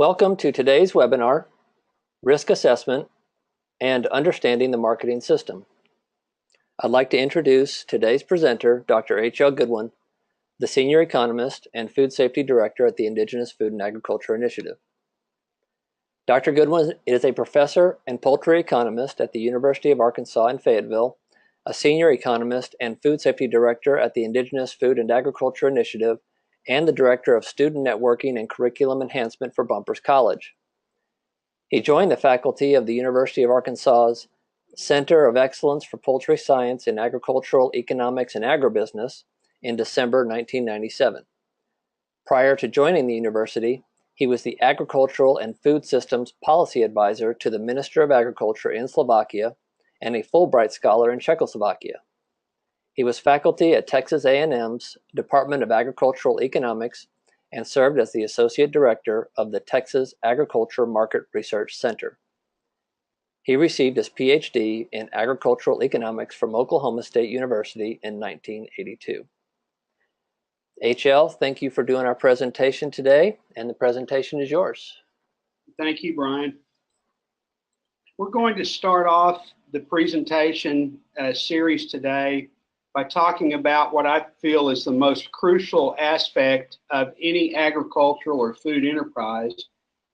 Welcome to today's webinar, Risk Assessment and Understanding the Marketing System. I'd like to introduce today's presenter, Dr. H.L. Goodwin, the Senior Economist and Food Safety Director at the Indigenous Food and Agriculture Initiative. Dr. Goodwin is a professor and poultry economist at the University of Arkansas in Fayetteville, a senior economist and food safety director at the Indigenous Food and Agriculture Initiative, and the director of student networking and curriculum enhancement for Bumpers College. He joined the faculty of the University of Arkansas's Center of Excellence for Poultry Science in Agricultural Economics and Agribusiness in December 1997. Prior to joining the university, he was the Agricultural and Food Systems Policy Advisor to the Minister of Agriculture in Slovakia and a Fulbright Scholar in Czechoslovakia. He was faculty at Texas A&M's Department of Agricultural Economics and served as the Associate Director of the Texas Agriculture Market Research Center. He received his PhD in Agricultural Economics from Oklahoma State University in 1982. HL, thank you for doing our presentation today, and the presentation is yours. Thank you, Brian. We're going to start off the presentation series today by talking about what I feel is the most crucial aspect of any agricultural or food enterprise,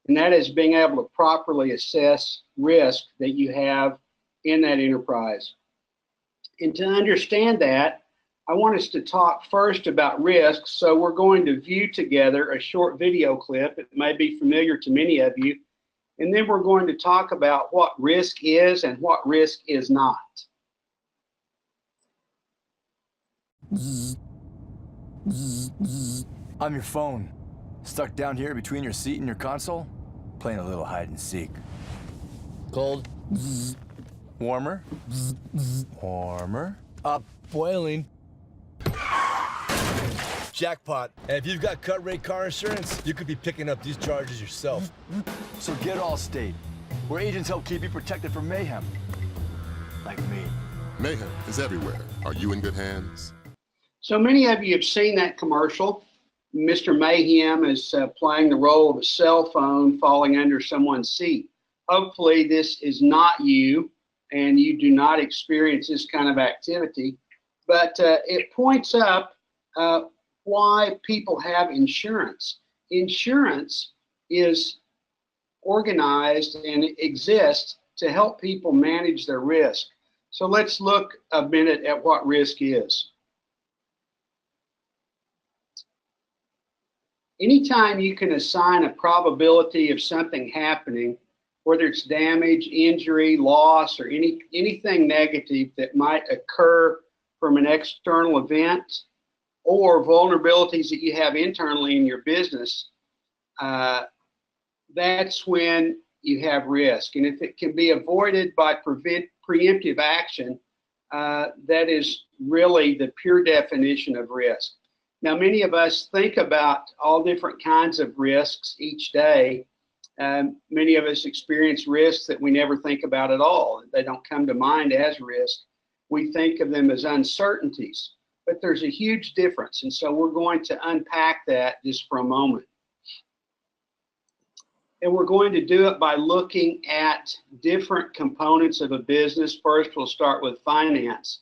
and that is being able to properly assess risk that you have in that enterprise. And to understand that, I want us to talk first about risk, so we're going to view together a short video clip. It may be familiar to many of you, and then we're going to talk about what risk is and what risk is not. I'm your phone, stuck down here between your seat and your console, playing a little hide and seek. Cold. Warmer. Warmer. Boiling. Jackpot. And if you've got cut rate car insurance, you could be picking up these charges yourself. So get Allstate, where agents help keep you protected from mayhem. Like me. Mayhem is everywhere. Are you in good hands? So many of you have seen that commercial. Mr. Mayhem is playing the role of a cell phone falling under someone's seat. Hopefully this is not you and you do not experience this kind of activity, but it points up why people have insurance. Insurance is organized and exists to help people manage their risk. So let's look a minute at what risk is. Anytime you can assign a probability of something happening, whether it's damage, injury, loss, or anything negative that might occur from an external event or vulnerabilities that you have internally in your business, that's when you have risk. And if it can be avoided by preemptive action, that is really the pure definition of risk. Now, many of us think about all different kinds of risks each day. Many of us experience risks that we never think about at all. They don't come to mind as risk. We think of them as uncertainties, but there's a huge difference. And so we're going to unpack that just for a moment. And we're going to do it by looking at different components of a business. First, we'll start with finance.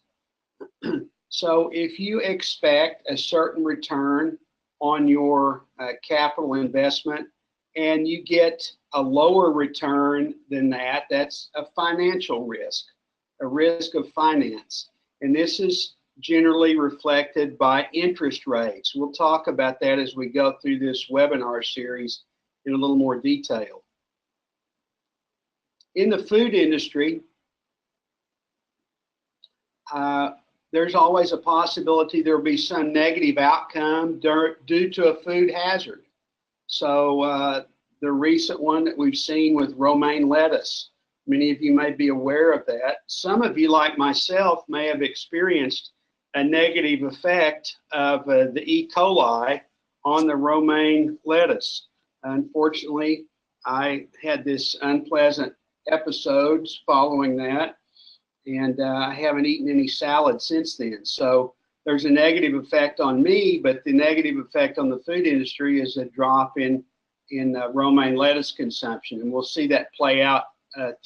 So if you expect a certain return on your capital investment and you get a lower return than that, that's a financial risk, a risk of finance. And this is generally reflected by interest rates. We'll talk about that as we go through this webinar series in a little more detail. In the food industry, there's always a possibility there will be some negative outcome due to a food hazard. So the recent one that we've seen with romaine lettuce, many of you may be aware of that. Some of you, like myself, may have experienced a negative effect of the E. coli on the romaine lettuce. Unfortunately, I had this unpleasant episodes following that, and I haven't eaten any salad since then. So there's a negative effect on me, but the negative effect on the food industry is a drop in in romaine lettuce consumption. And we'll see that play out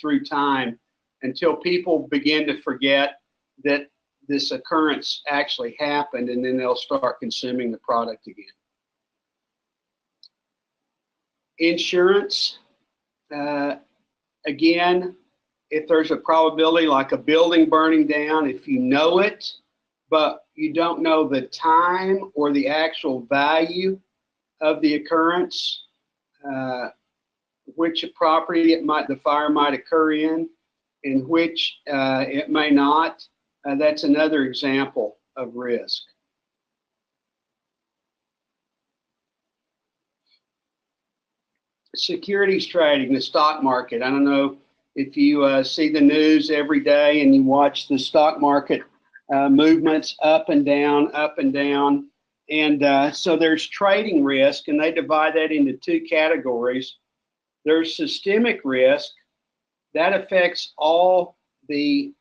through time until people begin to forget that this occurrence actually happened, and then they'll start consuming the product again. Insurance, again, if there's a probability like a building burning down, if you know it, but you don't know the time or the actual value of the occurrence, which property the fire might occur in which it may not, that's another example of risk. Securities trading, the stock market. I don't know if you see the news every day and you watch the stock market movements up and down, up and down. And so there's trading risk, and they divide that into two categories. There's systemic risk. That affects all the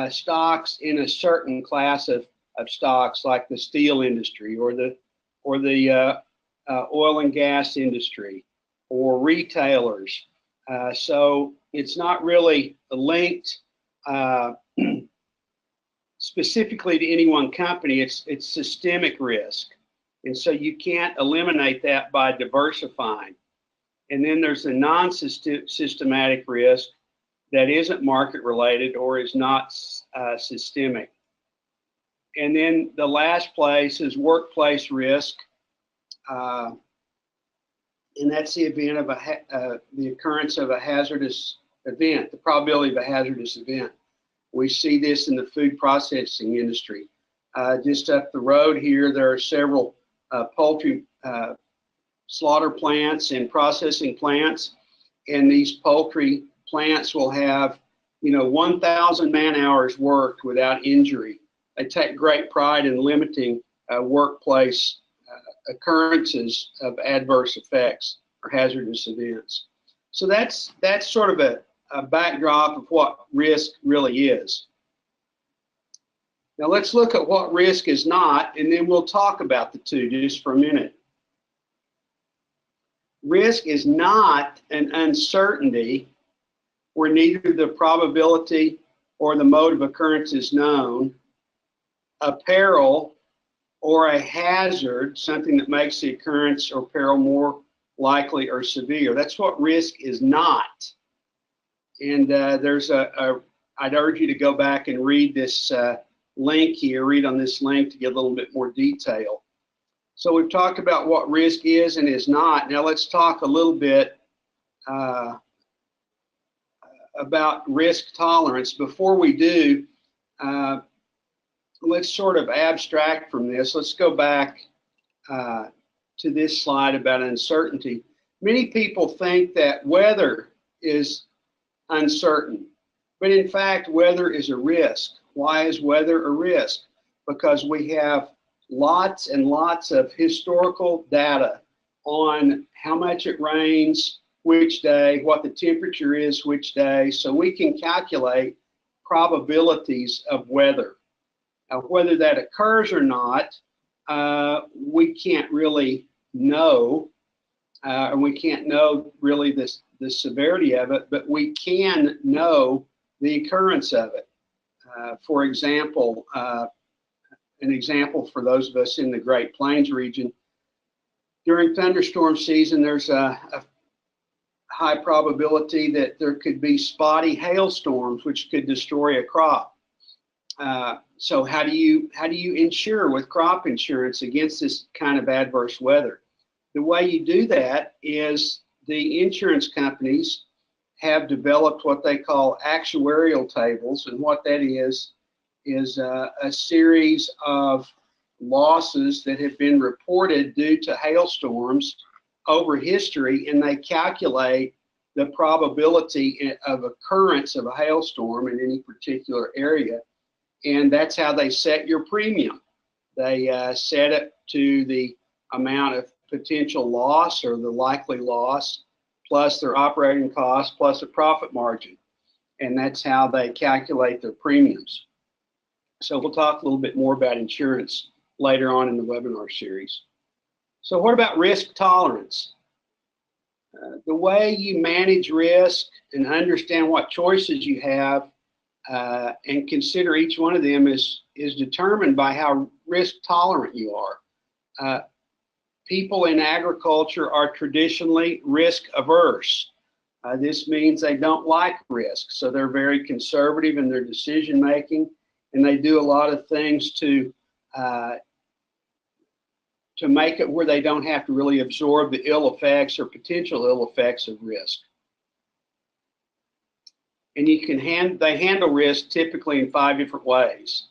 stocks in a certain class of stocks, like the steel industry or the oil and gas industry or retailers. So it's not really linked specifically to any one company. It's systemic risk. And so you can't eliminate that by diversifying. And then there's the non-systematic risk that isn't market related or is not systemic. And then the last place is workplace risk. And that's the event of the occurrence of a hazardous event, the probability of a hazardous event. We see this in the food processing industry. Just up the road here, there are several poultry slaughter plants and processing plants, and these poultry plants will have, 1,000 man-hours worked without injury. They take great pride in limiting workplace occurrences of adverse effects or hazardous events. So that's sort of a backdrop of what risk really is. Now let's look at what risk is not, and then we'll talk about the two just for a minute. Risk is not an uncertainty where neither the probability or the mode of occurrence is known, a peril or a hazard, something that makes the occurrence or peril more likely or severe. That's what risk is not. And I'd urge you to go back and read this link here, read on this link to get a little bit more detail. So we've talked about what risk is and is not. Now let's talk a little bit about risk tolerance. Before we do, let's sort of abstract from this. Let's go back to this slide about uncertainty. Many people think that weather is uncertain, but in fact, weather is a risk. Why is weather a risk? Because we have lots and lots of historical data on how much it rains, which day, what the temperature is, which day, so we can calculate probabilities of weather. Now, whether that occurs or not, we can't really know, and we can't know really the severity of it, but we can know the occurrence of it. For example, an example for those of us in the Great Plains region, during thunderstorm season, there's a high probability that there could be spotty hailstorms which could destroy a crop. So how do you insure with crop insurance against this kind of adverse weather? The way you do that is the insurance companies have developed what they call actuarial tables, and what that is a series of losses that have been reported due to hailstorms over history, and they calculate the probability of occurrence of a hailstorm in any particular area. And that's how they set your premium. They set it to the amount of potential loss or the likely loss, plus their operating costs, plus a profit margin. And that's how they calculate their premiums. So we'll talk a little bit more about insurance later on in the webinar series. So what about risk tolerance? The way you manage risk and understand what choices you have and consider each one of them is determined by how risk tolerant you are. People in agriculture are traditionally risk averse. This means they don't like risk, so they're very conservative in their decision making, and they do a lot of things to make it where they don't have to really absorb the ill effects or potential ill effects of risk. And they handle risk typically in 5 different ways.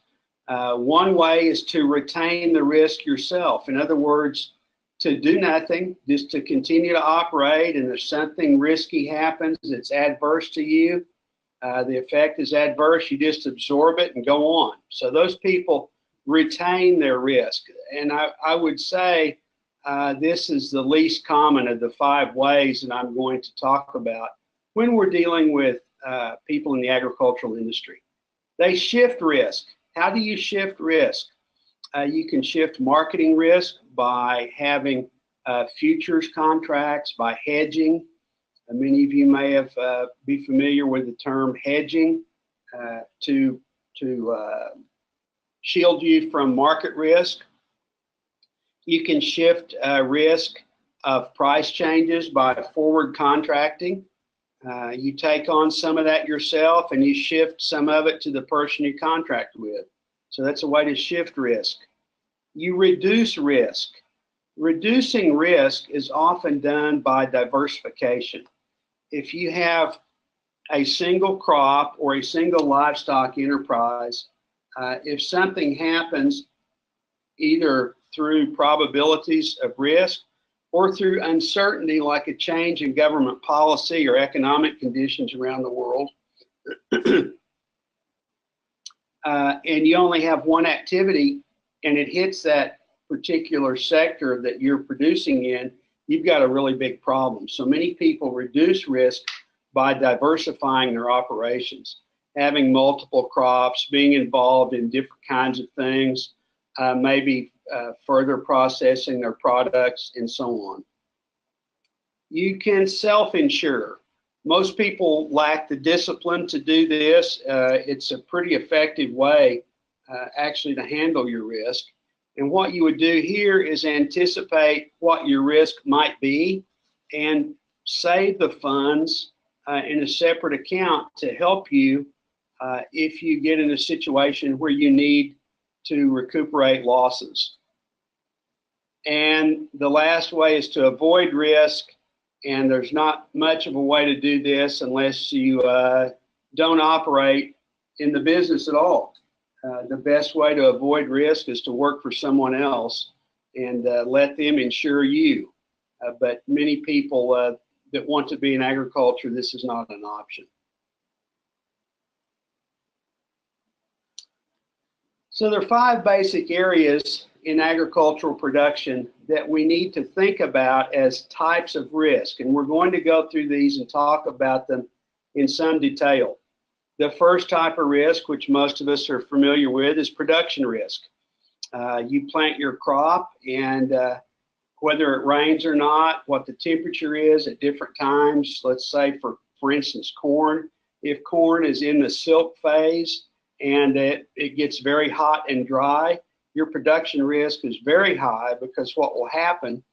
One way is to retain the risk yourself. In other words, to do nothing, just to continue to operate, and if something risky happens that's adverse to you, the effect is adverse, you just absorb it and go on. So those people retain their risk. And I would say this is the least common of the 5 ways that I'm going to talk about when we're dealing with people in the agricultural industry. They shift risk. How do you shift risk? You can shift marketing risk by having futures contracts, by hedging. Many of you may have be familiar with the term hedging to shield you from market risk. You can shift risk of price changes by forward contracting. You take on some of that yourself and you shift some of it to the person you contract with. So that's a way to shift risk. You reduce risk. Reducing risk is often done by diversification. If you have a single crop or a single livestock enterprise, if something happens either through probabilities of risk or through uncertainty, like a change in government policy or economic conditions around the world, and you only have one activity and it hits that particular sector that you're producing in, you've got a really big problem. So many people reduce risk by diversifying their operations, having multiple crops, being involved in different kinds of things, maybe further processing their products, and so on. You can self-insure. Most people lack the discipline to do this. It's a pretty effective way actually to handle your risk. And what you would do here is anticipate what your risk might be and save the funds in a separate account to help you if you get in a situation where you need to recuperate losses. And the last way is to avoid risk, and there's not much of a way to do this unless you don't operate in the business at all. The best way to avoid risk is to work for someone else and let them insure you. But many people that want to be in agriculture, this is not an option. So there are 5 basic areas in agricultural production that we need to think about as types of risk. And we're going to go through these and talk about them in some detail. The first type of risk, which most of us are familiar with, is production risk. You plant your crop, and whether it rains or not, what the temperature is at different times, let's say for instance, corn. If corn is in the silk phase and it gets very hot and dry, your production risk is very high, because what will happen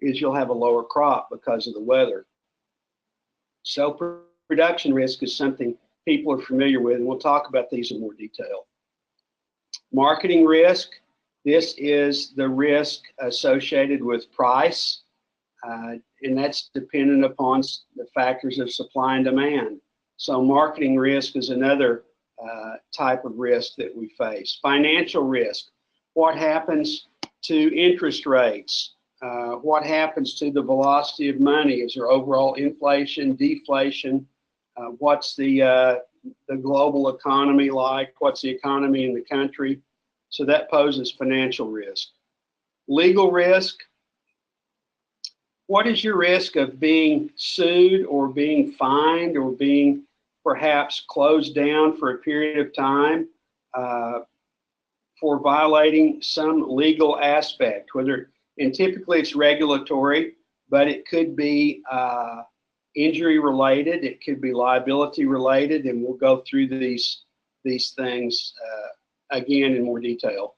is you'll have a lower crop because of the weather. So production risk is something people are familiar with, and we'll talk about these in more detail. Marketing risk, this is the risk associated with price, and that's dependent upon the factors of supply and demand. So marketing risk is another type of risk that we face. Financial risk, what happens to interest rates? What happens to the velocity of money? Is there overall inflation, deflation? What's the global economy like? What's the economy in the country? So that poses financial risk. Legal risk. What is your risk of being sued or being fined or being perhaps closed down for a period of time for violating some legal aspect? And typically it's regulatory, but it could be injury related, it could be liability related, and we'll go through these things again in more detail.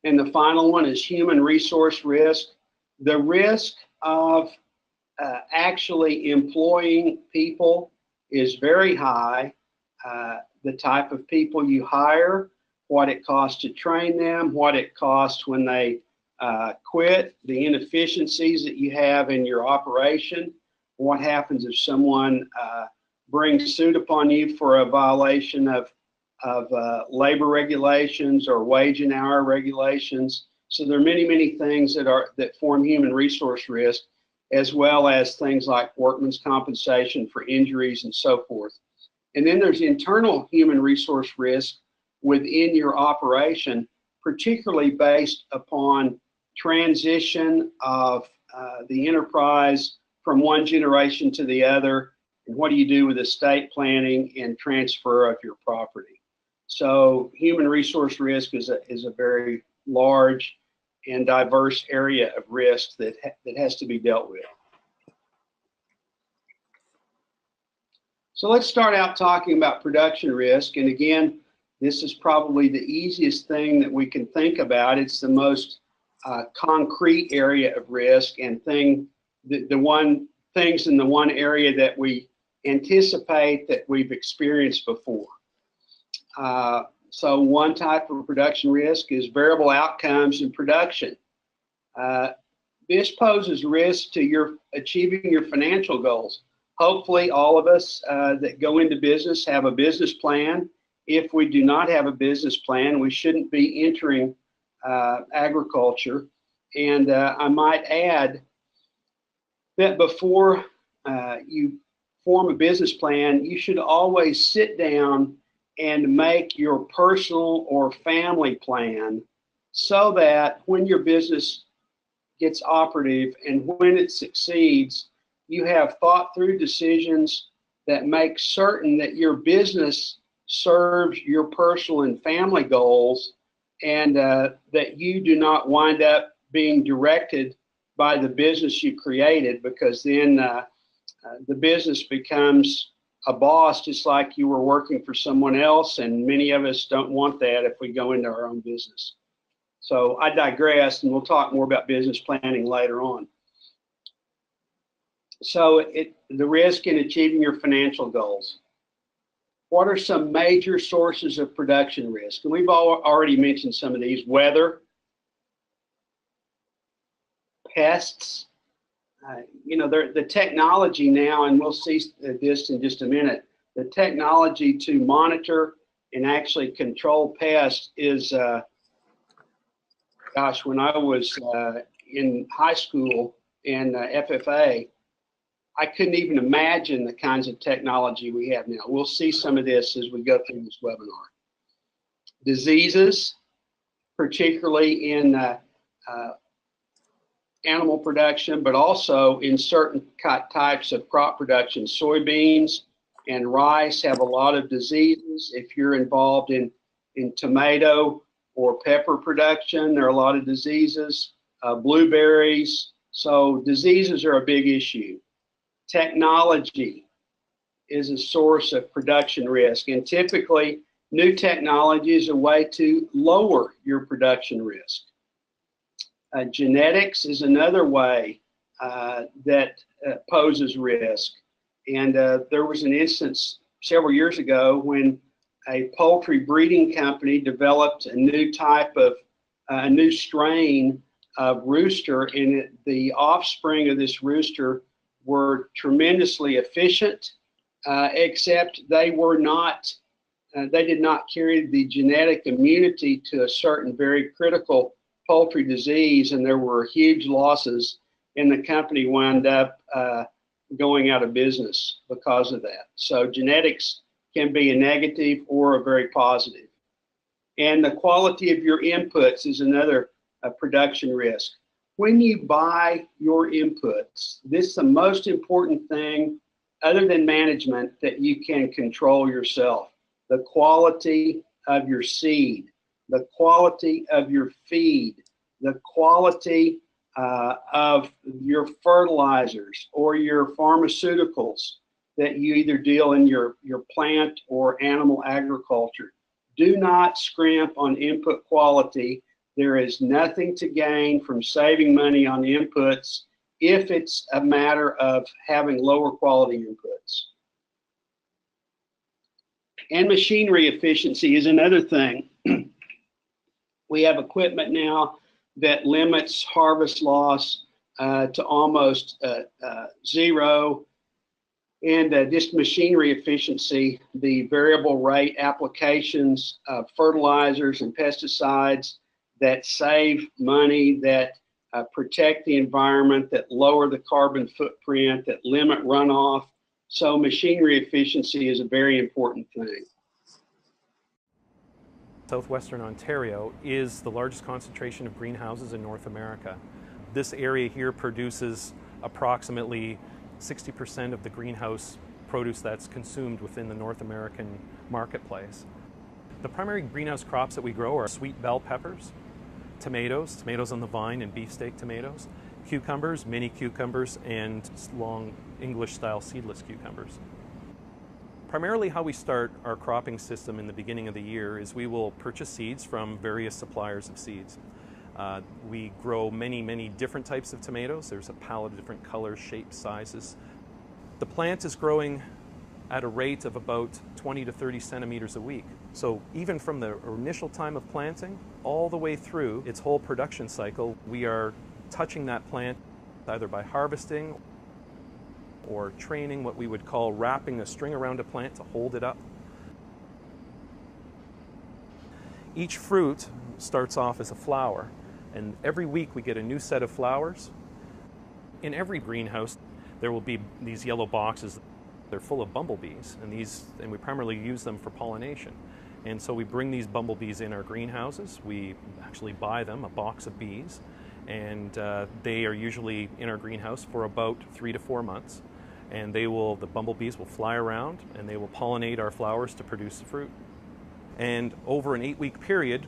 And the final one is human resource risk. The risk of actually employing people is very high. The type of people you hire, what it costs to train them, what it costs when they quit, the inefficiencies that you have in your operation, what happens if someone brings suit upon you for a violation of labor regulations or wage and hour regulations. So there are many things that form human resource risk, as well as things like workman's compensation for injuries and so forth. And then there's internal human resource risk within your operation, particularly based upon transition of the enterprise from one generation to the other, and what do you do with estate planning and transfer of your property. So human resource risk is a very large and diverse area of risk that has to be dealt with. So let's start out talking about production risk. And again, this is probably the easiest thing that we can think about. It's the most concrete area of risk, and things in the one area that we anticipate that we've experienced before. So one type of production risk is variable outcomes in production. This poses risk to achieving your financial goals. Hopefully all of us that go into business have a business plan. If we do not have a business plan, we shouldn't be entering agriculture. And I might add that before you form a business plan, you should always sit down and make your personal or family plan, so that when your business gets operative and when it succeeds, you have thought through decisions that make certain that your business serves your personal and family goals, and that you do not wind up being directed by the business you created, because then the business becomes a boss, just like you were working for someone else, and many of us don't want that if we go into our own business. So I digress, and we'll talk more about business planning later on. So the risk in achieving your financial goals. What are some major sources of production risk? And we've already mentioned some of these: weather, pests. The technology now, and we'll see this in just a minute, the technology to monitor and actually control pests is, when I was in high school in FFA, I couldn't even imagine the kinds of technology we have now. We'll see some of this as we go through this webinar. Diseases, particularly in animal production, but also in certain types of crop production. Soybeans and rice have a lot of diseases. If you're involved in tomato or pepper production, there are a lot of diseases. Blueberries. So diseases are a big issue. Technology is a source of production risk, and typically new technology is a way to lower your production risk. Genetics is another way that poses risk. And there was an instance several years ago when a poultry breeding company developed a new type of, a new strain of rooster, and the offspring of this rooster were tremendously efficient, except they were not, they did not carry the genetic immunity to a certain very critical poultry disease, and there were huge losses, and the company wound up going out of business because of that. So genetics can be a negative or a very positive. And the quality of your inputs is another production risk. When you buy your inputs, this is the most important thing other than management that you can control yourself. The quality of your seed, the quality of your feed, the quality of your fertilizers or your pharmaceuticals that you either deal in your plant or animal agriculture. Do not scrimp on input quality. There is nothing to gain from saving money on inputs if it's a matter of having lower quality inputs. And machinery efficiency is another thing. We have equipment now that limits harvest loss to almost zero. And just machinery efficiency, the variable rate applications of fertilizers and pesticides that save money, that protect the environment, that lower the carbon footprint, that limit runoff. So machinery efficiency is a very important thing. Southwestern Ontario is the largest concentration of greenhouses in North America. This area here produces approximately 60% of the greenhouse produce that's consumed within the North American marketplace. The primary greenhouse crops that we grow are sweet bell peppers, tomatoes on the vine and beefsteak tomatoes, cucumbers, mini cucumbers, and long English-style seedless cucumbers. Primarily how we start our cropping system in the beginning of the year is we will purchase seeds from various suppliers of seeds. We grow many different types of tomatoes. There's a palette of different colors, shapes, sizes. The plant is growing at a rate of about 20 to 30 centimeters a week. So even from the initial time of planting all the way through its whole production cycle, we are touching that plant either by harvesting or training, what we would call wrapping a string around a plant to hold it up. Each fruit starts off as a flower, and every week we get a new set of flowers. In every greenhouse, there will be these yellow boxes. They're full of bumblebees, and we primarily use them for pollination. And so we bring these bumblebees in our greenhouses. We actually buy them, a box of bees, and they are usually in our greenhouse for about 3 to 4 months. And the bumblebees will fly around and they will pollinate our flowers to produce the fruit. And over an 8-week period,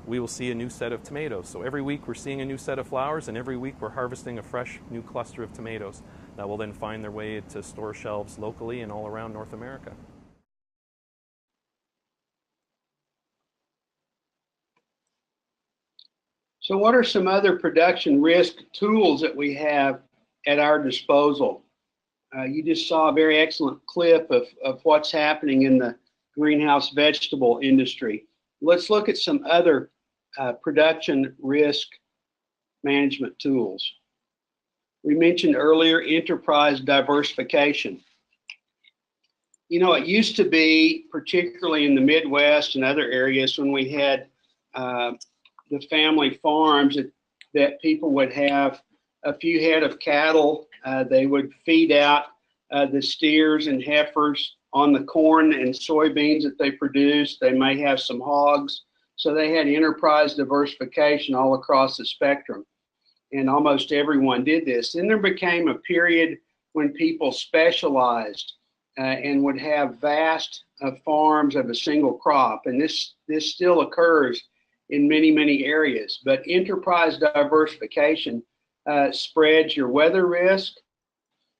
we will see a new set of tomatoes. So every week we're seeing a new set of flowers, and every week we're harvesting a fresh new cluster of tomatoes that will then find their way to store shelves locally and all around North America. So what are some other production risk tools that we have at our disposal? You just saw a very excellent clip of what's happening in the greenhouse vegetable industry. Let's look at some other production risk management tools. We mentioned earlier enterprise diversification. You know, it used to be, particularly in the Midwest and other areas, when we had the family farms, that people would have a few head of cattle. They would feed out the steers and heifers on the corn and soybeans that they produced. They may have some hogs. So they had enterprise diversification all across the spectrum. And almost everyone did this. Then there became a period when people specialized and would have vast farms of a single crop. And this still occurs in many areas. But enterprise diversification spreads your weather risk.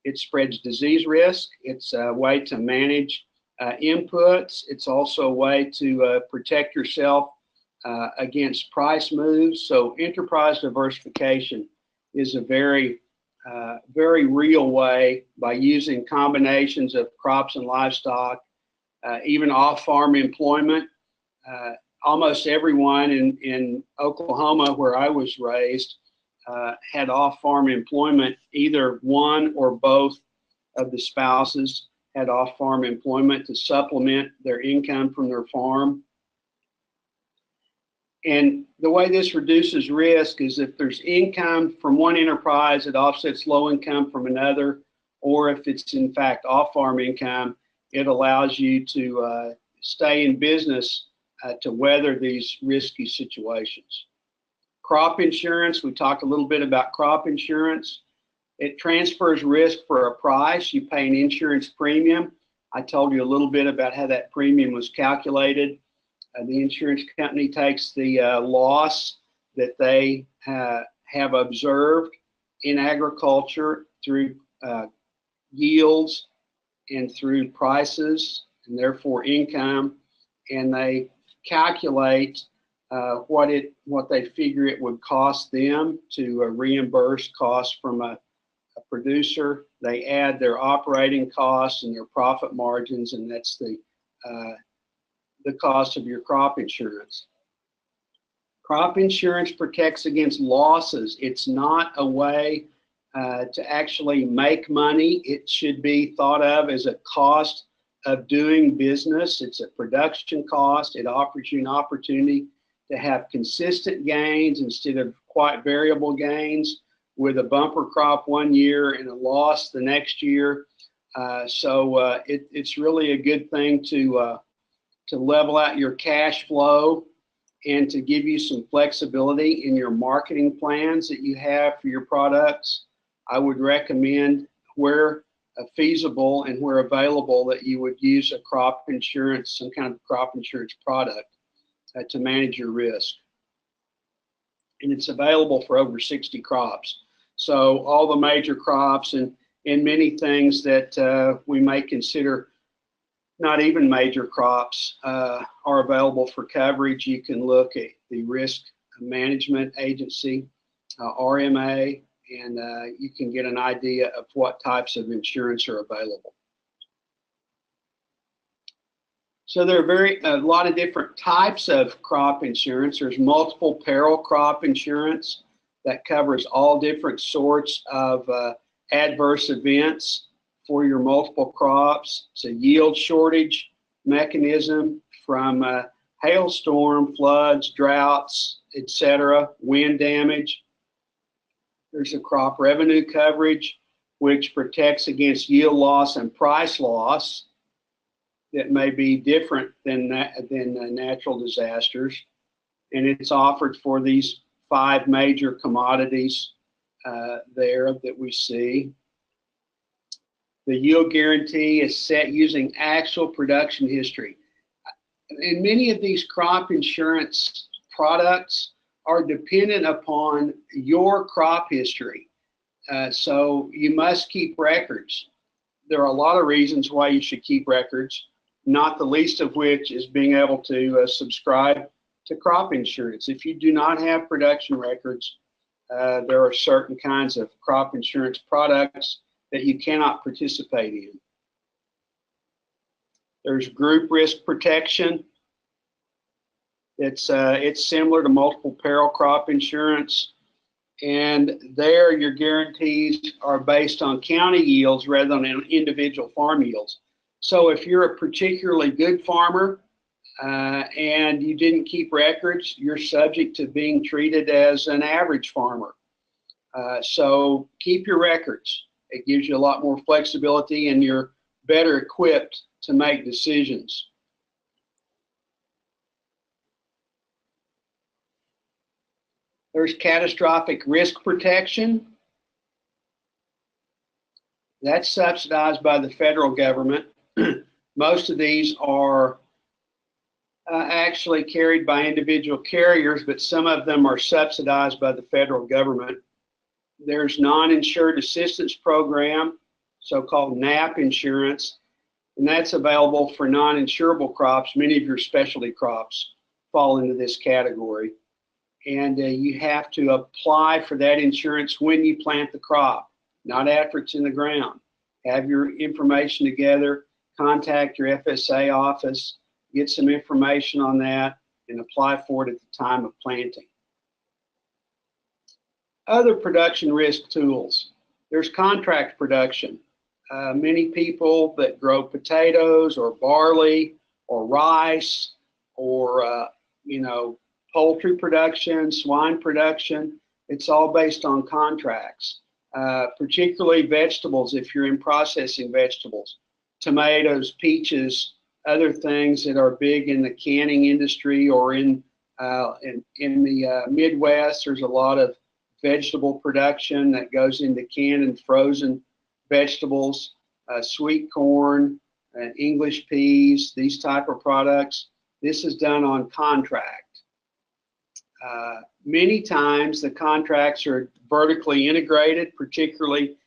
It spreads disease risk. It's a way to manage inputs. It's also a way to protect yourself against price moves. So enterprise diversification is a very real way, by using combinations of crops and livestock, even off-farm employment. Almost everyone in Oklahoma, where I was raised, had off-farm employment. Either one or both of the spouses had off-farm employment to supplement their income from their farm. And the way this reduces risk is if there's income from one enterprise, it offsets low income from another, or if it's in fact off-farm income, it allows you to stay in business to weather these risky situations. Crop insurance, we talked a little bit about crop insurance. It transfers risk for a price. You pay an insurance premium. I told you a little bit about how that premium was calculated. The insurance company takes the loss that they have observed in agriculture through yields and through prices and therefore income, and they calculate what they figure it would cost them to reimburse costs from a producer. They add their operating costs and their profit margins, and that's the cost of your crop insurance. Crop insurance protects against losses. It's not a way to actually make money. It should be thought of as a cost of doing business. It's a production cost. It offers you an opportunity to have consistent gains instead of quite variable gains, with a bumper crop one year and a loss the next year. So it's really a good thing to level out your cash flow and to give you some flexibility in your marketing plans that you have for your products. I would recommend, where feasible and where available, that you would use a crop insurance, some kind of crop insurance product to manage your risk. And it's available for over 60 crops. So all the major crops and many things that we may consider not even major crops are available for coverage. You can look at the Risk Management Agency, RMA, and you can get an idea of what types of insurance are available. So there are a lot of different types of crop insurance. There's multiple peril crop insurance that covers all different sorts of adverse events for your multiple crops. It's a yield shortage mechanism from hailstorm, floods, droughts, etc., wind damage. There's a crop revenue coverage, which protects against yield loss and price loss that may be different than natural disasters. And it's offered for these 5 major commodities there that we see. The yield guarantee is set using actual production history. And many of these crop insurance products are dependent upon your crop history. So you must keep records. There are a lot of reasons why you should keep records, not the least of which is being able to subscribe to crop insurance. If you do not have production records, there are certain kinds of crop insurance products that you cannot participate in. There's group risk protection. It's similar to multiple peril crop insurance, and there your guarantees are based on county yields rather than individual farm yields. So if you're a particularly good farmer and you didn't keep records, you're subject to being treated as an average farmer. So keep your records. It gives you a lot more flexibility, and you're better equipped to make decisions. There's catastrophic risk protection. That's subsidized by the federal government. Most of these are actually carried by individual carriers, but some of them are subsidized by the federal government. There's non-insured assistance program, so-called NAP insurance, and that's available for non-insurable crops. Many of your specialty crops fall into this category. And you have to apply for that insurance when you plant the crop, not after it's in the ground. Have your information together, contact your FSA office, get some information on that, and apply for it at the time of planting. Other production risk tools. There's contract production. Many people that grow potatoes or barley or rice or, poultry production, swine production, it's all based on contracts, particularly vegetables if you're in processing vegetables, tomatoes, peaches, other things that are big in the canning industry, or in the Midwest. There's a lot of vegetable production that goes into canned and frozen vegetables, sweet corn, English peas, these type of products. This is done on contract. Many times the contracts are vertically integrated, particularly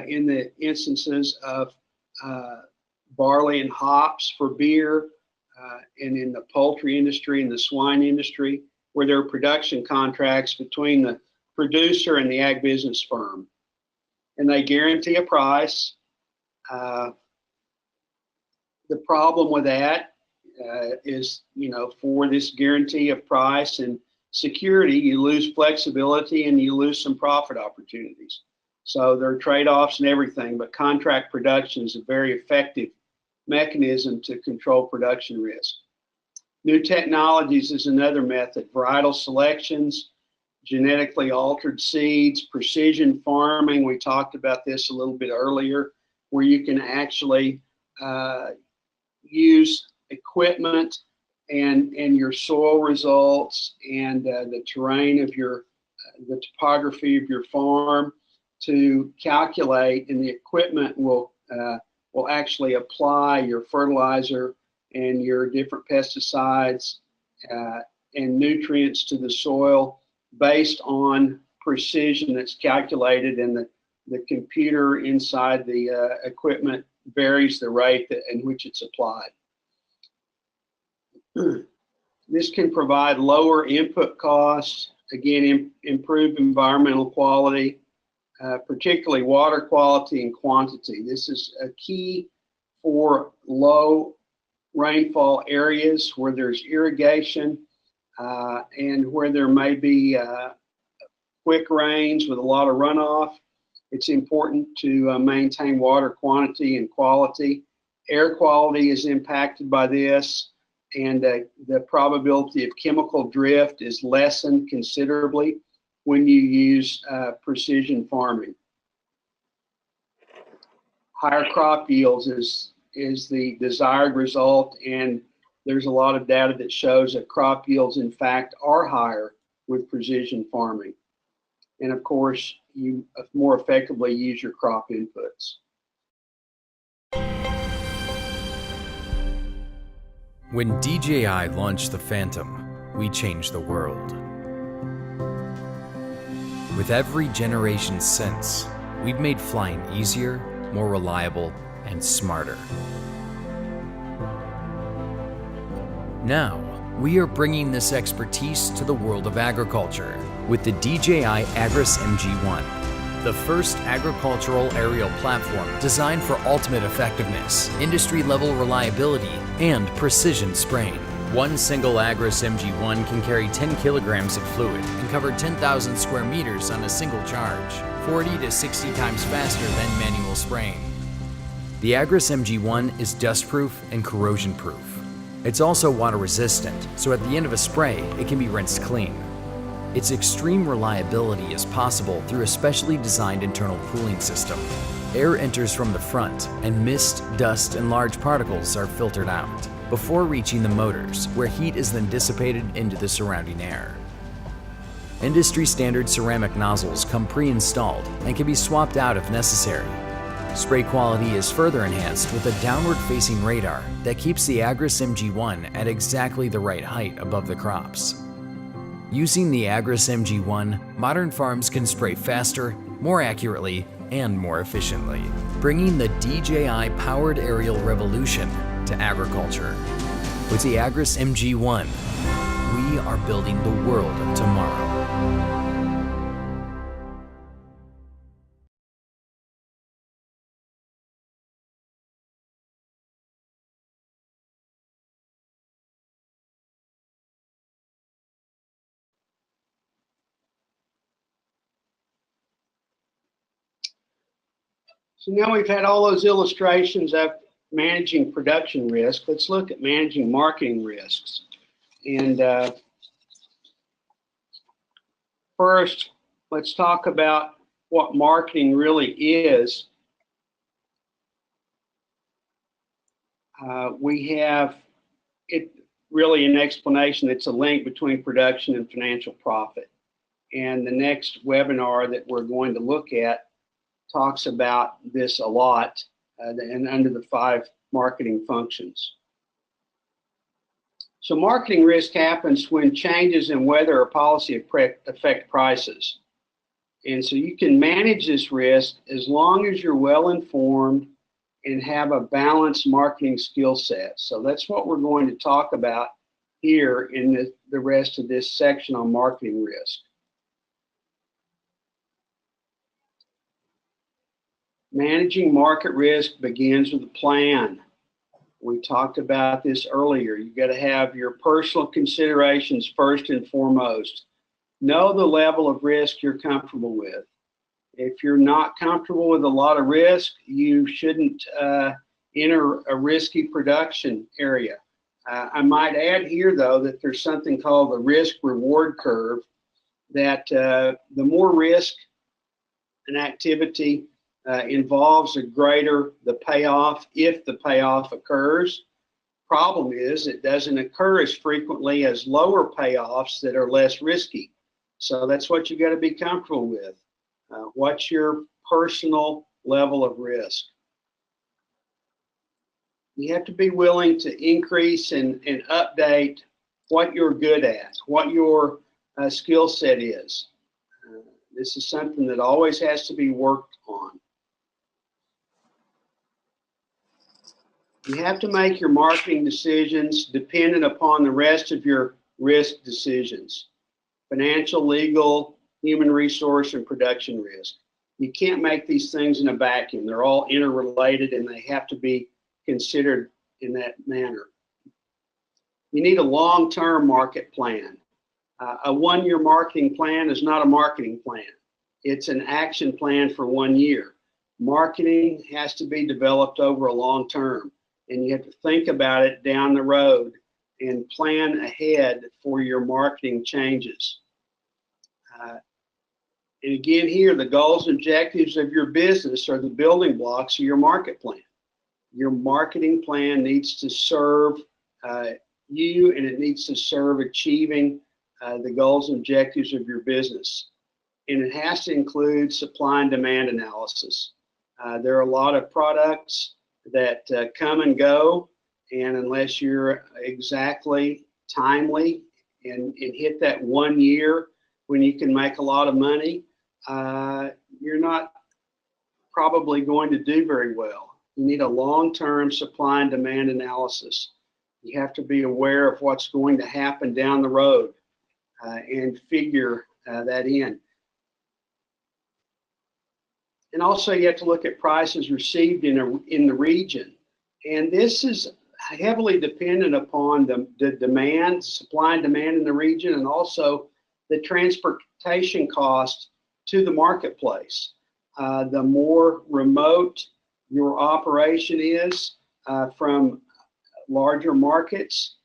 in the instances of barley and hops for beer, and in the poultry industry and the swine industry, where there are production contracts between the producer and the ag business firm. And they guarantee a price. The problem with that is, for this guarantee of price and security, you lose flexibility and you lose some profit opportunities. So there are trade-offs and everything, but contract production is a very effective mechanism to control production risk. New technologies is another method. Varietal selections, genetically altered seeds, precision farming. We talked about this a little bit earlier, where you can actually use equipment and your soil results and the terrain of the topography of your farm to calculate, and the equipment will actually apply your fertilizer and your different pesticides and nutrients to the soil based on precision that's calculated, and the computer inside the equipment varies the rate in which it's applied. This can provide lower input costs, again, improve environmental quality, particularly water quality and quantity. This is a key for low rainfall areas where there's irrigation and where there may be quick rains with a lot of runoff. It's important to maintain water quantity and quality. Air quality is impacted by this, and the probability of chemical drift is lessened considerably when you use precision farming. Higher crop yields is the desired result, and there's a lot of data that shows that crop yields, in fact, are higher with precision farming. And of course, you more effectively use your crop inputs. When DJI launched the Phantom, we changed the world. With every generation since, we've made flying easier, more reliable, and smarter. Now, we are bringing this expertise to the world of agriculture with the DJI Agris MG1, the first agricultural aerial platform designed for ultimate effectiveness, industry-level reliability, and precision spraying. One single Agris MG1 can carry 10 kilograms of fluid and cover 10,000 square meters on a single charge, 40 to 60 times faster than manual spraying. The Agris MG1 is dustproof and corrosion-proof. It's also water-resistant, so at the end of a spray, it can be rinsed clean. Its extreme reliability is possible through a specially designed internal cooling system. Air enters from the front, and mist, dust, and large particles are filtered out before reaching the motors, where heat is then dissipated into the surrounding air. Industry-standard ceramic nozzles come pre-installed and can be swapped out if necessary. Spray quality is further enhanced with a downward-facing radar that keeps the Agris MG1 at exactly the right height above the crops. Using the Agris MG1, modern farms can spray faster, more accurately, and more efficiently, bringing the DJI-powered aerial revolution to agriculture. With the Agris MG1, we are building the world of tomorrow. So now we've had all those illustrations of managing production risk. Let's look at managing marketing risks. And first, let's talk about what marketing really is. We have it really an explanation. It's a link between production and financial profit. And the next webinar that we're going to look at talks about this a lot and under the 5 marketing functions. So marketing risk happens when changes in weather or policy affect prices. And so you can manage this risk as long as you're well informed and have a balanced marketing skill set. So that's what we're going to talk about here in the rest of this section on marketing risk. Managing market risk begins with a plan. We talked about this earlier. You've got to have your personal considerations first and foremost. Know the level of risk you're comfortable with. If you're not comfortable with a lot of risk, you shouldn't enter a risky production area. I might add here, though, that there's something called the risk-reward curve, that the more risk an activity involves, the greater the payoff if the payoff occurs. Problem is, it doesn't occur as frequently as lower payoffs that are less risky. So that's what you got to be comfortable with. What's your personal level of risk? You have to be willing to increase and update what you're good at, what your skill set is. This is something that always has to be worked on. You have to make your marketing decisions dependent upon the rest of your risk decisions: financial, legal, human resource, and production risk. You can't make these things in a vacuum. They're all interrelated and they have to be considered in that manner. You need a long-term market plan. A one-year marketing plan is not a marketing plan. It's an action plan for 1 year. Marketing has to be developed over a long term, and you have to think about it down the road and plan ahead for your marketing changes. And again here, the goals and objectives of your business are the building blocks of your market plan. Your marketing plan needs to serve you, and it needs to serve achieving the goals and objectives of your business. And it has to include supply and demand analysis. There are a lot of products that come and go, and unless you're exactly timely and hit that 1 year when you can make a lot of money, you're not probably going to do very well. You need a long-term supply and demand analysis. You have to be aware of what's going to happen down the road and figure that in. And also you have to look at prices received in the region. And this is heavily dependent upon the demand, supply and demand in the region, and also the transportation cost to the marketplace. The more remote your operation is from larger markets,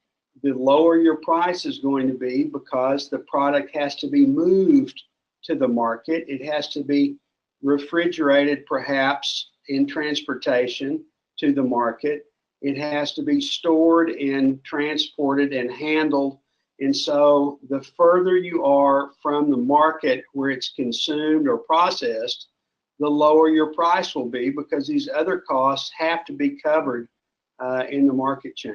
the lower your price is going to be, because the product has to be moved to the market. It has to be refrigerated, perhaps, in transportation to the market. It has to be stored and transported and handled. And so the further you are from the market where it's consumed or processed, the lower your price will be, because these other costs have to be covered in the market chain.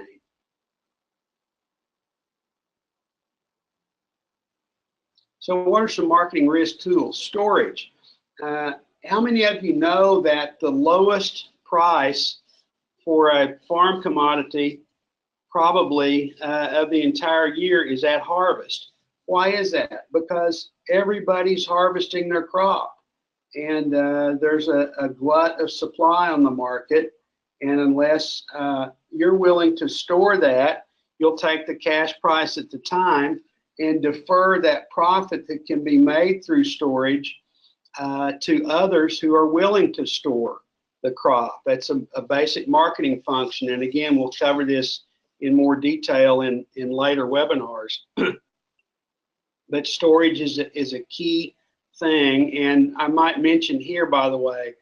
So what are some marketing risk tools? Storage. How many of you know that the lowest price for a farm commodity probably of the entire year is at harvest? Why is that? Because everybody's harvesting their crop, and there's a glut of supply on the market, and unless you're willing to store that, you'll take the cash price at the time and defer that profit that can be made through storage to others who are willing to store the crop. That's a basic marketing function, and again, we'll cover this in more detail in later webinars. But storage is a key thing, and I might mention here, by the way,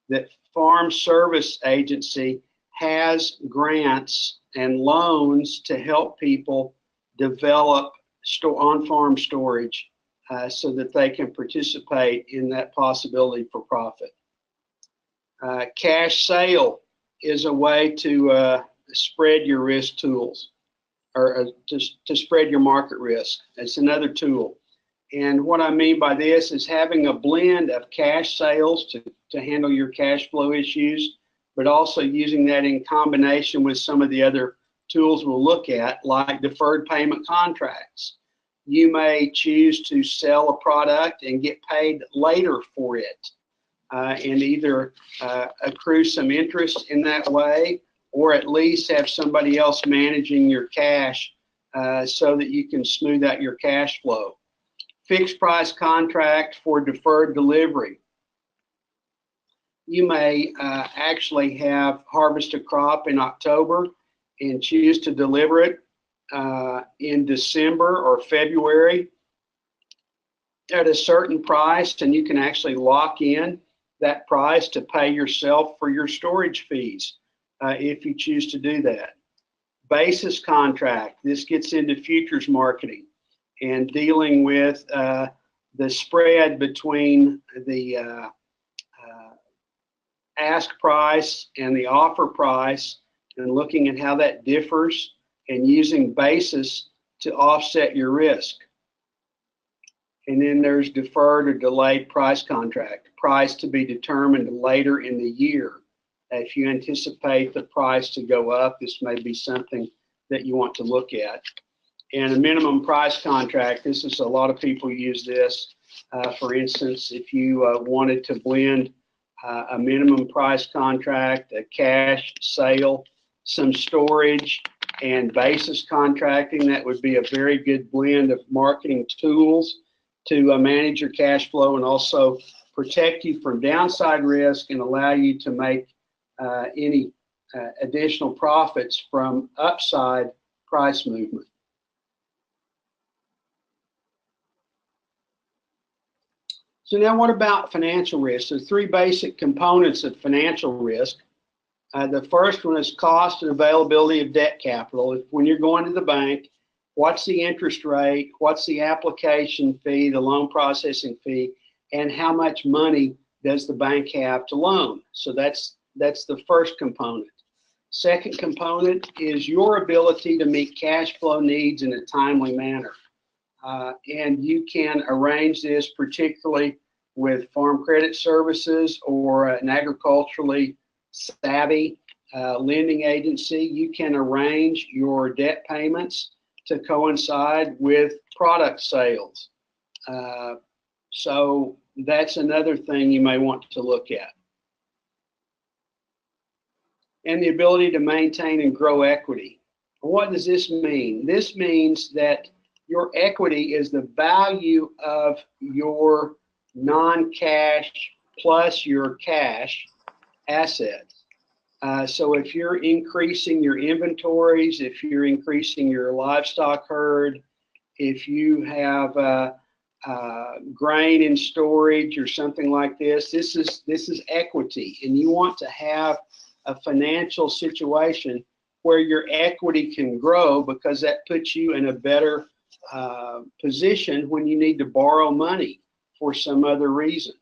that Farm Service Agency has grants and loans to help people develop on-farm storage so that they can participate in that possibility for profit. Cash sale is a way to spread your risk tools to spread your market risk. It's another tool. And what I mean by this is having a blend of cash sales to handle your cash flow issues, but also using that in combination with some of the other tools we'll look at, like deferred payment contracts. You may choose to sell a product and get paid later for it, and either accrue some interest in that way, or at least have somebody else managing your cash so that you can smooth out your cash flow. Fixed price contract for deferred delivery. You may actually have harvest a crop in October and choose to deliver it in December or February at a certain price, and you can actually lock in that price to pay yourself for your storage fees if you choose to do that. Basis contract. This gets into futures marketing and dealing with the spread between the ask price and the offer price, and looking at how that differs and using basis to offset your risk. And then there's deferred or delayed price contract, price to be determined later in the year. If you anticipate the price to go up, this may be something that you want to look at. And a minimum price contract, this is a lot of people use this. For instance, if you wanted to blend a minimum price contract, a cash sale, some storage, and basis contracting, that would be a very good blend of marketing tools to manage your cash flow and also protect you from downside risk and allow you to make any additional profits from upside price movement. So now what about financial risk? There are three basic components of financial risk. The first one is cost and availability of debt capital. When you're going to the bank, what's the interest rate, what's the application fee, the loan processing fee, and how much money does the bank have to loan? So that's the first component. Second component is your ability to meet cash flow needs in a timely manner. And you can arrange this particularly with Farm Credit Services or an agriculturally savvy lending agency. You can arrange your debt payments to coincide with product sales. So that's another thing you may want to look at. And the ability to maintain and grow equity. What does this mean? This means that your equity is the value of your non-cash plus your cash assets. So if you're increasing your inventories, if you're increasing your livestock herd, if you have grain in storage or something like this, this is equity, and you want to have a financial situation where your equity can grow, because that puts you in a better position when you need to borrow money for some other reason.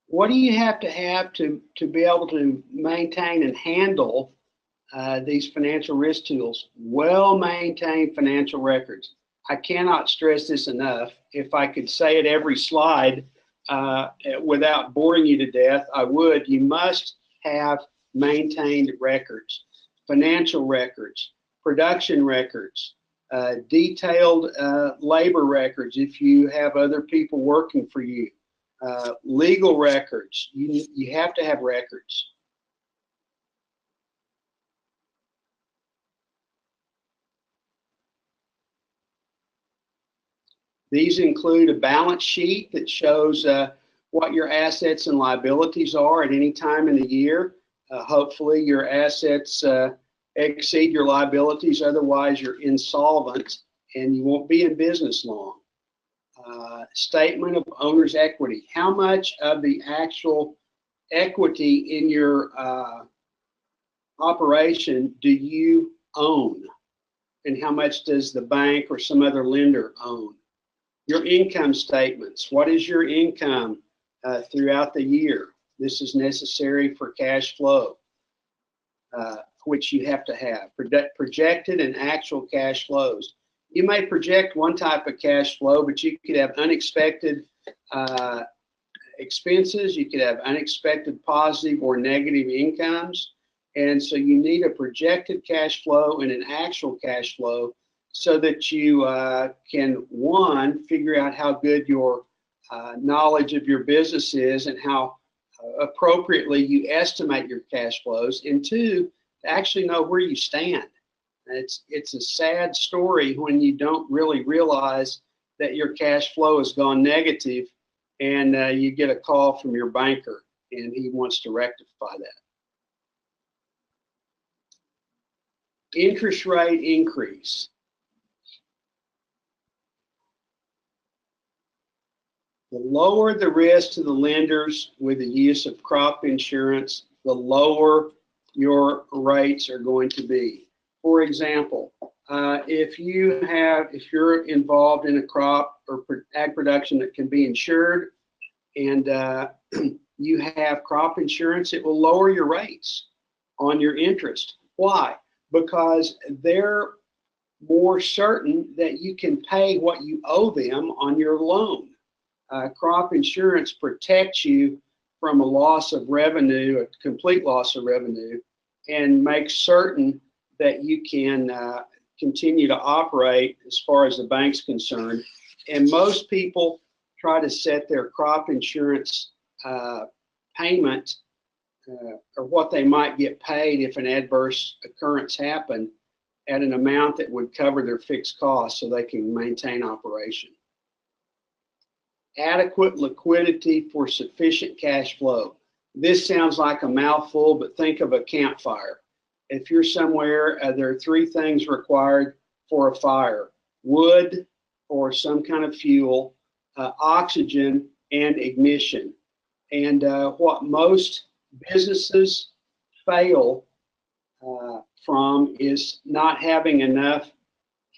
What do you have to be able to maintain and handle these financial risk tools? Well-maintained financial records. I cannot stress this enough. If I could say it every slide without boring you to death, I would. You must have maintained records, financial records, production records, detailed labor records if you have other people working for you, legal records. You have to have records. These include a balance sheet that shows what your assets and liabilities are at any time in the year. Hopefully your assets exceed your liabilities, otherwise you're insolvent and you won't be in business long. Statement of owner's equity. How much of the actual equity in your operation do you own? And how much does the bank or some other lender own? Your income statements. What is your income throughout the year? This is necessary for cash flow, which you have to have, projected and actual cash flows. You may project one type of cash flow, but you could have unexpected expenses. You could have unexpected positive or negative incomes. And so you need a projected cash flow and an actual cash flow so that you can, one, figure out how good your knowledge of your business is and how appropriately you estimate your cash flows, and two, to actually know where you stand. It's a sad story when you don't really realize that your cash flow has gone negative and you get a call from your banker and he wants to rectify that. Interest rate increase. The lower the risk to the lenders with the use of crop insurance, the lower your rates are going to be. For example, if you're involved in a crop or ag production that can be insured and you have crop insurance, it will lower your rates on your interest. Why? Because they're more certain that you can pay what you owe them on your loan. Crop insurance protects you from a loss of revenue, a complete loss of revenue, and makes certain that you can continue to operate as far as the bank's concerned. And most people try to set their crop insurance payment or what they might get paid if an adverse occurrence happened at an amount that would cover their fixed costs so they can maintain operation. Adequate liquidity for sufficient cash flow. This sounds like a mouthful, but think of a campfire. If you're somewhere, there are three things required for a fire: wood or some kind of fuel, oxygen, and ignition. And what most businesses fail from is not having enough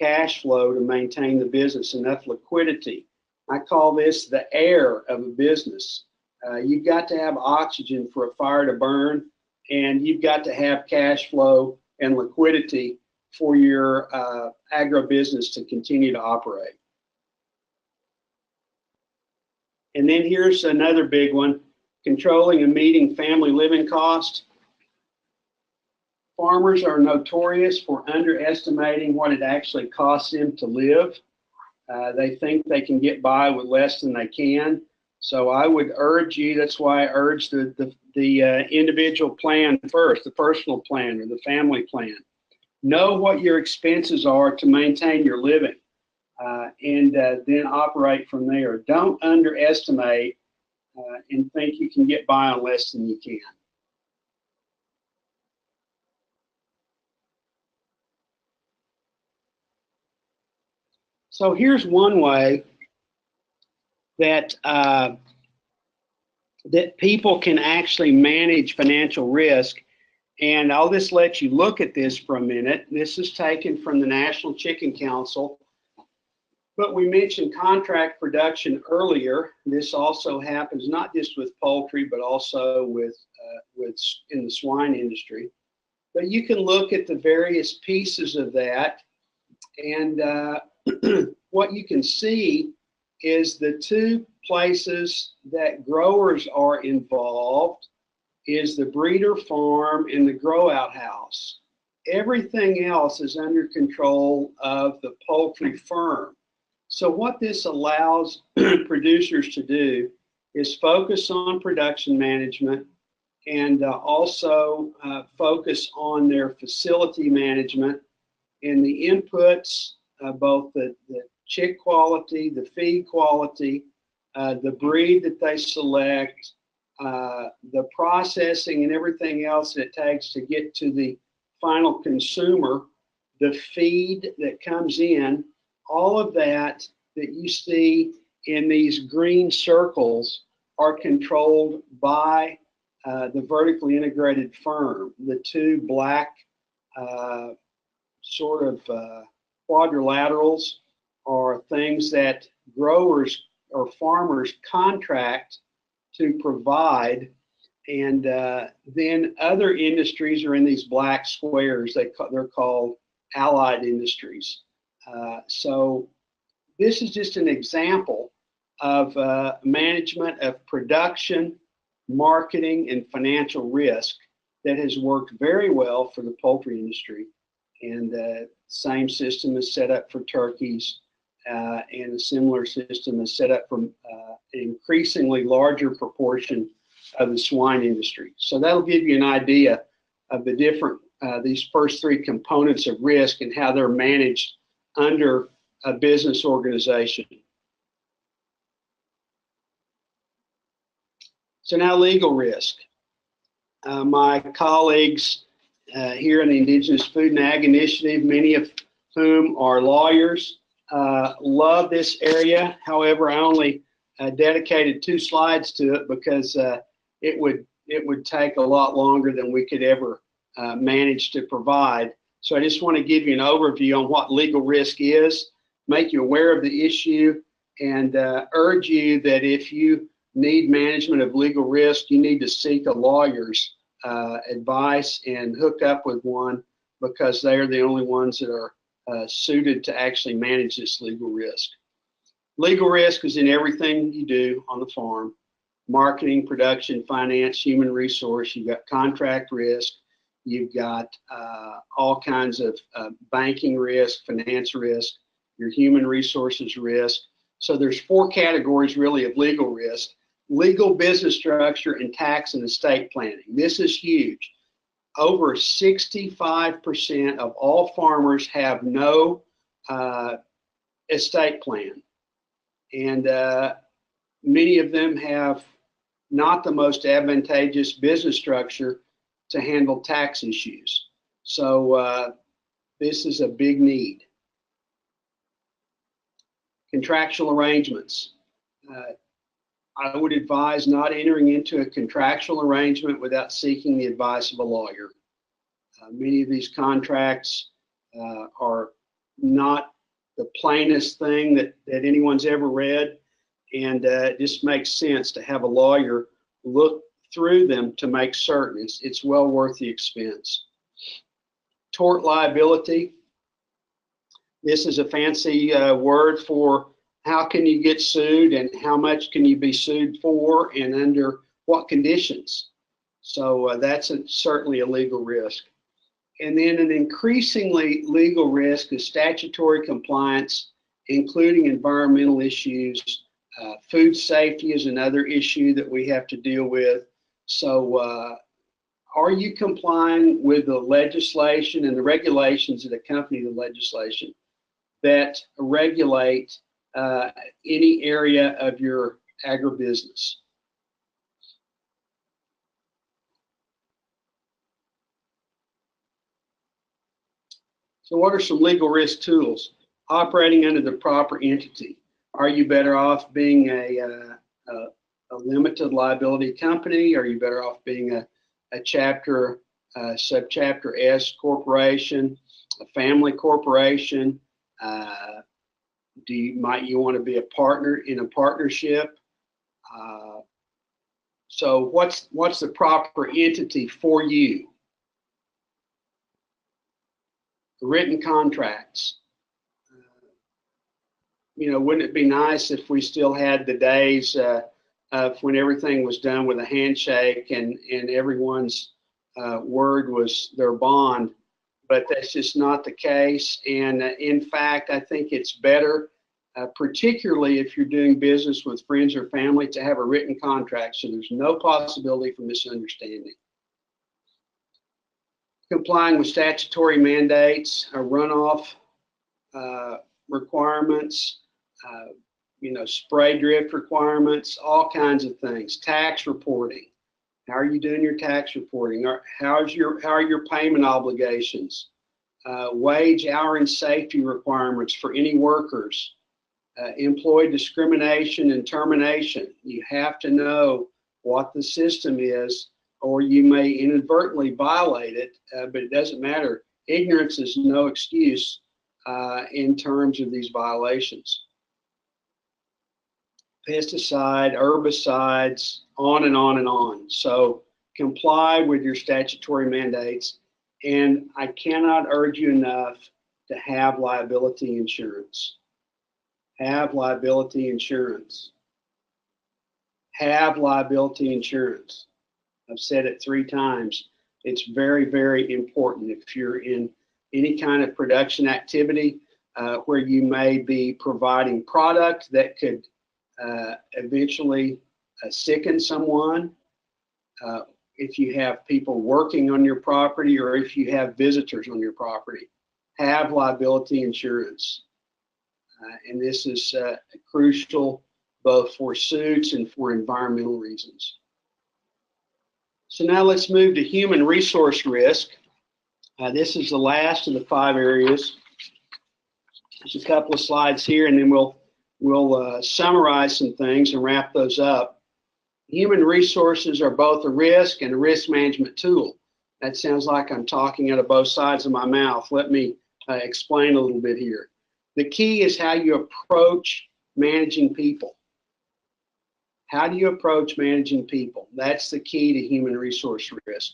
cash flow to maintain the business, enough liquidity. I call this the air of a business. You've got to have oxygen for a fire to burn, and you've got to have cash flow and liquidity for your agribusiness to continue to operate. And then here's another big one: controlling and meeting family living costs. Farmers are notorious for underestimating what it actually costs them to live. They think they can get by with less than they can. So I would urge you, that's why I urge the individual plan first, the personal plan or the family plan. Know what your expenses are to maintain your living and then operate from there. Don't underestimate and think you can get by on less than you can. So here's one way that that people can actually manage financial risk, and I'll just let you look at this for a minute. This is taken from the National Chicken Council, but we mentioned contract production earlier. This also happens not just with poultry, but also with in the swine industry. But you can look at the various pieces of that, and what you can see is the two places that growers are involved is the breeder farm and the grow out house. Everything else is under control of the poultry firm. So what this allows producers to do is focus on production management and also focus on their facility management and the inputs, both the chick quality, the feed quality, the breed that they select, the processing and everything else that it takes to get to the final consumer, the feed that comes in, all of that you see in these green circles are controlled by the vertically integrated firm. The two black sort of quadrilaterals are things that growers or farmers contract to provide And then other industries are in these black squares. They're called allied industries. So this is just an example of management of production, marketing, and financial risk that has worked very well for the poultry industry. And the same system is set up for turkeys, and a similar system is set up for an increasingly larger proportion of the swine industry. So that'll give you an idea of the different, these first three components of risk and how they're managed under a business organization. So now legal risk. My colleagues here in the Indigenous Food and Ag Initiative, many of whom are lawyers, love this area. However, I only dedicated 2 slides to it because it would take a lot longer than we could ever manage to provide. So I just want to give you an overview on what legal risk is, make you aware of the issue, and urge you that if you need management of legal risk, you need to seek a lawyer's advice and hook up with one, because they are the only ones that are suited to actually manage this legal risk. Legal risk is in everything you do on the farm: marketing, production, finance, human resource. You've got contract risk. You've got all kinds of banking risk, finance risk, your human resources risk. So there's 4 categories really of legal risk: legal, business structure, and tax and estate planning. This is huge. Over 65% of all farmers have no estate plan. And many of them have not the most advantageous business structure to handle tax issues. So this is a big need. Contractual arrangements. I would advise not entering into a contractual arrangement without seeking the advice of a lawyer. Many of these contracts are not the plainest thing that anyone's ever read, and it just makes sense to have a lawyer look through them to make certain. It's well worth the expense. Tort liability. This is a fancy word for how can you get sued and how much can you be sued for and under what conditions. So that's certainly a legal risk. And then an increasingly legal risk is statutory compliance, including environmental issues. Food safety is another issue that we have to deal with. So are you complying with the legislation and the regulations that accompany the legislation that regulate any area of your agribusiness? So what are some legal risk tools? Operating under the proper entity. Are you better off being a limited liability company? Are you better off being a subchapter S corporation, a family corporation? Might you want to be a partner in a partnership? So what's the proper entity for you? Written contracts. Wouldn't it be nice if we still had the days of when everything was done with a handshake and everyone's word was their bond? But that's just not the case. And in fact, I think it's better, particularly if you're doing business with friends or family, to have a written contract so there's no possibility for misunderstanding. Complying with statutory mandates, runoff requirements, spray drift requirements, all kinds of things. Tax reporting. How are you doing your tax reporting? How are your payment obligations? Wage, hour, and safety requirements for any workers. Employee discrimination and termination. You have to know what the system is, or you may inadvertently violate it, but it doesn't matter. Ignorance is no excuse in terms of these violations. Pesticide, herbicides, on and on and on. So comply with your statutory mandates, and I cannot urge you enough to have liability insurance. Have liability insurance. Have liability insurance. I've said it 3 times. It's very, very important if you're in any kind of production activity where you may be providing product that could eventually sicken someone. If you have people working on your property or if you have visitors on your property, have liability insurance. And this is crucial both for suits and for environmental reasons. So now let's move to human resource risk. This is the last of the 5 areas. There's a couple of slides here, and then we'll summarize some things and wrap those up. Human resources are both a risk and a risk management tool. That sounds like I'm talking out of both sides of my mouth. Let me explain a little bit here. The key is how you approach managing people. How do you approach managing people? That's the key to human resource risk.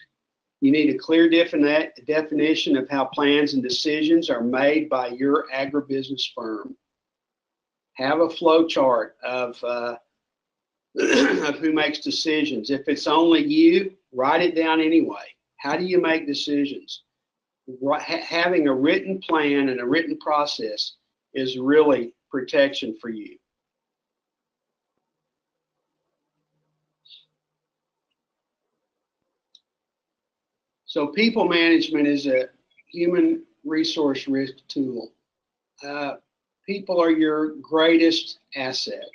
You need a clear definition of how plans and decisions are made by your agribusiness firm. Have a flow chart of who makes decisions. If it's only you, write it down anyway. How do you make decisions? Having a written plan and a written process is really protection for you. So people management is a human resource risk tool. People are your greatest asset.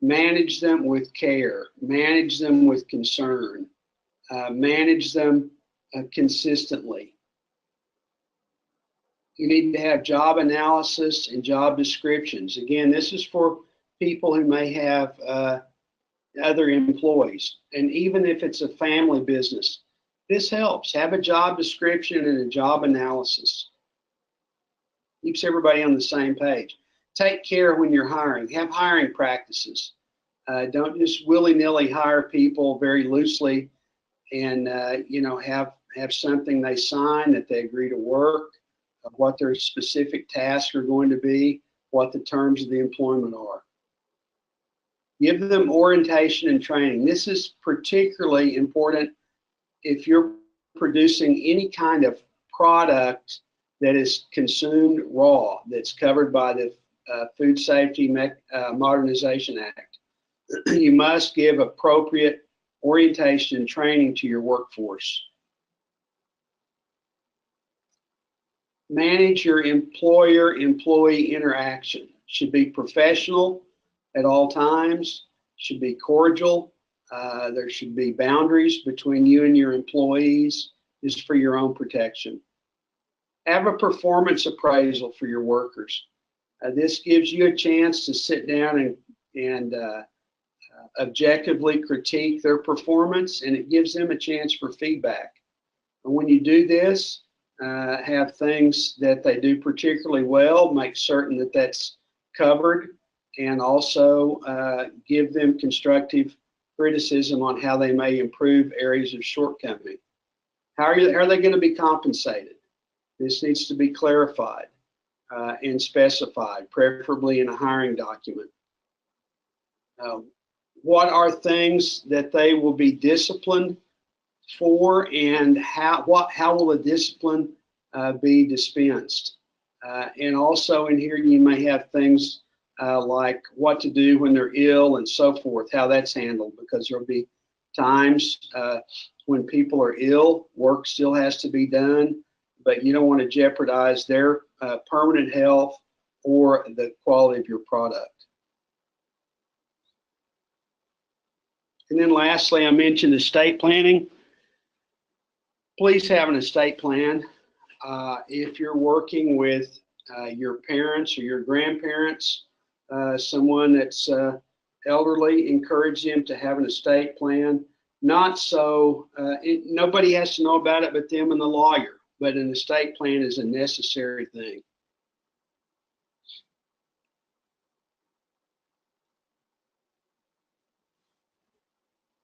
Manage them with care, manage them with concern, manage them consistently. You need to have job analysis and job descriptions. Again, this is for people who may have other employees. And even if it's a family business, this helps. Have a job description and a job analysis. Keeps everybody on the same page. Take care when you're hiring. Have hiring practices. Don't just willy-nilly hire people very loosely and have something they sign that they agree to work, of what their specific tasks are going to be, what the terms of the employment are. Give them orientation and training. This is particularly important if you're producing any kind of product that is consumed raw, that's covered by the Food Safety Modernization Act. You must give appropriate orientation and training to your workforce. Manage your employer-employee interaction. Should be professional at all times, should be cordial. There should be boundaries between you and your employees, just for your own protection. Have a performance appraisal for your workers. This gives you a chance to sit down and objectively critique their performance, and it gives them a chance for feedback. And when you do this, have things that they do particularly well, make certain that that's covered, and also give them constructive criticism on how they may improve areas of shortcoming. How are they going to be compensated? This needs to be clarified and specified, preferably in a hiring document. What are things that they will be disciplined for, and how will the discipline be dispensed? And also in here you may have things like what to do when they're ill and so forth, how that's handled, because there'll be times when people are ill, work still has to be done, but you don't want to jeopardize their permanent health or the quality of your product. And then lastly, I mentioned estate planning. Please have an estate plan. If you're working with your parents or your grandparents, someone that's elderly, encourage them to have an estate plan. Not so, nobody has to know about it but them and the lawyer, but an estate plan is a necessary thing.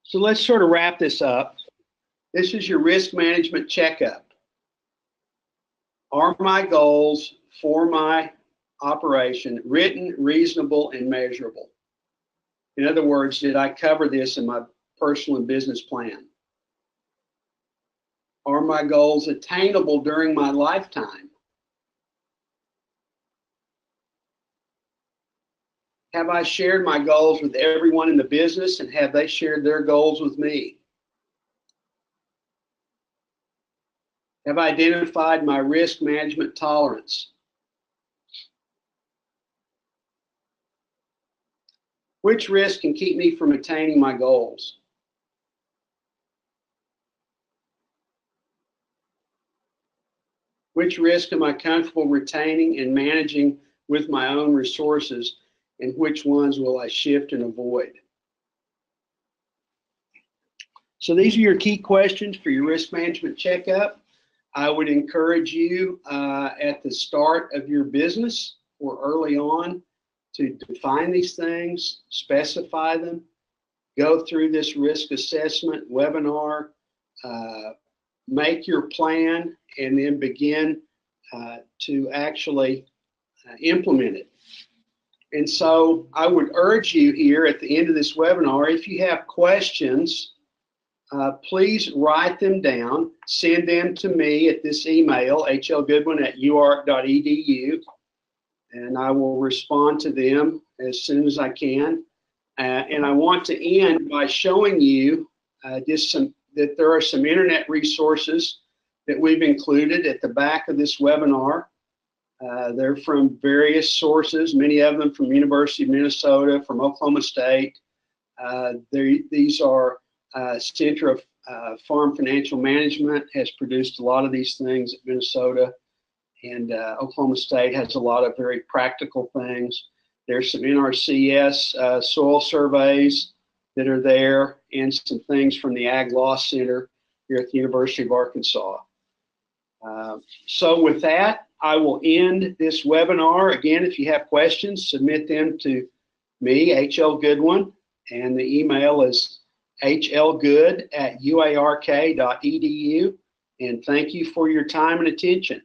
So let's sort of wrap this up. This is your risk management checkup. Are my goals for my operation written, reasonable, and measurable? In other words, did I cover this in my personal and business plan? Are my goals attainable during my lifetime? Have I shared my goals with everyone in the business, and have they shared their goals with me? Have I identified my risk management tolerance? Which risk can keep me from attaining my goals? Which risk am I comfortable retaining and managing with my own resources, and which ones will I shift and avoid? So these are your key questions for your risk management checkup. I would encourage you at the start of your business or early on to define these things, specify them, go through this risk assessment webinar, make your plan, and then begin to actually implement it. And so I would urge you here at the end of this webinar, if you have questions, please write them down, send them to me at this email, hlgoodwin@uark.edu, and I will respond to them as soon as I can. And I want to end by showing you that there are some internet resources that we've included at the back of this webinar. They're from various sources, many of them from University of Minnesota, from Oklahoma State. These are Center of Farm Financial Management has produced a lot of these things at Minnesota, and Oklahoma State has a lot of very practical things. There's some NRCS soil surveys that are there, and some things from the Ag Law Center here at the University of Arkansas. So with that, I will end this webinar. Again, if you have questions, submit them to me, H.L. Goodwin, and the email is hlgood@uark.edu. And thank you for your time and attention.